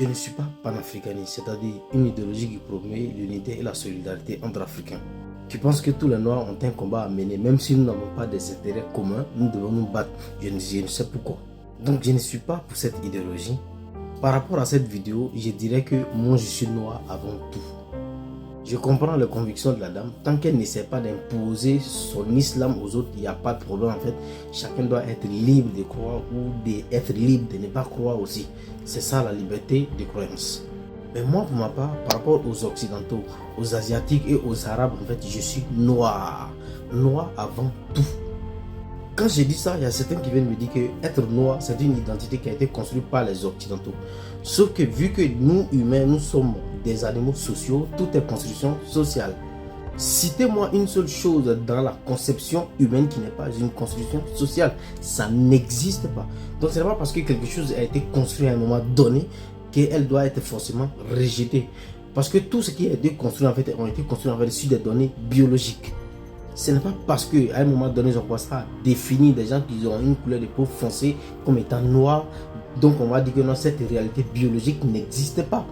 Je ne suis pas panafricaniste, c'est-à-dire une idéologie qui promeut l'unité et la solidarité entre Africains. Tu penses que tous les Noirs ont un combat à mener, même si nous n'avons pas des intérêts communs, nous devons nous battre. Je ne sais pourquoi. Donc je ne suis pas pour cette idéologie. Par rapport à cette vidéo, je dirais que moi je suis noir avant tout. Je comprends les convictions de la dame. Tant qu'elle n'essaie pas d'imposer son islam aux autres, il n'y a pas de problème en fait. Chacun doit être libre de croire ou d'être libre de ne pas croire aussi. C'est ça la liberté de croyance. Mais moi pour ma part, par rapport aux occidentaux, aux asiatiques et aux arabes, en fait, je suis noir. Noir avant tout. Quand j'ai dit ça, il y a certains qui viennent me dire que être noir, c'est une identité qui a été construite par les occidentaux. Sauf que vu que nous, humains, nous sommes des animaux sociaux, tout est construction sociale. Citez-moi une seule chose dans la conception humaine qui n'est pas une construction sociale. Ça n'existe pas. Donc ce n'est pas parce que quelque chose a été construit à un moment donné qu'elle doit être forcément rejetée. Parce que tout ce qui a été construit en fait, ont été construits en fait sur des données biologiques. Ce n'est pas parce qu'à un moment donné, on ça à définir des gens qui ont une couleur de peau foncée comme étant noirs. Donc on va dire que non, cette réalité biologique n'existe pas.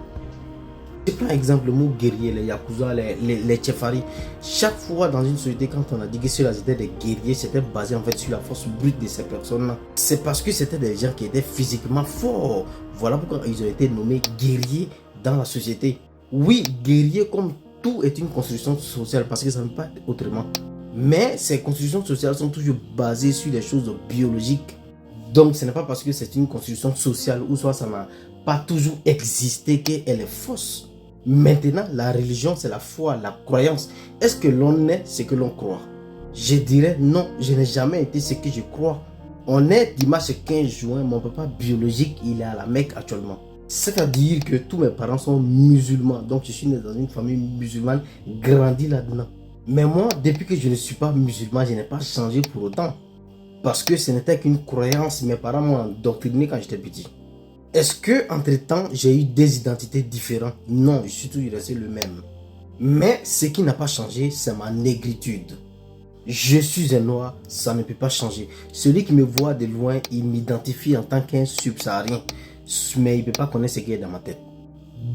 Je prends exemple le mot guerrier, les yakuza, les tchefari. Chaque fois dans une société, quand on a dit que ceux-là étaient des guerriers, c'était basé en fait sur la force brute de ces personnes-là. C'est parce que c'était des gens qui étaient physiquement forts. Voilà pourquoi ils ont été nommés guerriers dans la société. Oui, guerrier comme tout est une construction sociale parce que ça ne peut pas être autrement. Mais ces constructions sociales sont toujours basées sur des choses biologiques. Donc ce n'est pas parce que c'est une construction sociale ou soit ça n'a pas toujours existé qu'elle est fausse. Maintenant, la religion, c'est la foi, la croyance. Est-ce que l'on est ce que l'on croit? Je dirais non, je n'ai jamais été ce que je crois. On est dimanche 15 juin, mon papa biologique, il est à la Mecque actuellement. C'est-à-dire que tous mes parents sont musulmans. Donc je suis né dans une famille musulmane, grandi là-dedans. Mais moi, depuis que je ne suis pas musulman, je n'ai pas changé pour autant. Parce que ce n'était qu'une croyance. Mes parents m'ont endoctriné quand j'étais petit. Est-ce que entre-temps, j'ai eu des identités différentes? Non, je suis toujours resté le même. Mais ce qui n'a pas changé, c'est ma négritude. Je suis un noir, ça ne peut pas changer. Celui qui me voit de loin, il m'identifie en tant qu'un subsaharien. Mais il ne peut pas connaître ce qui est dans ma tête.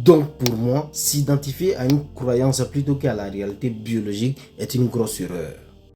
Donc pour moi, s'identifier à une croyance plutôt qu'à la réalité biologique est une grosse erreur.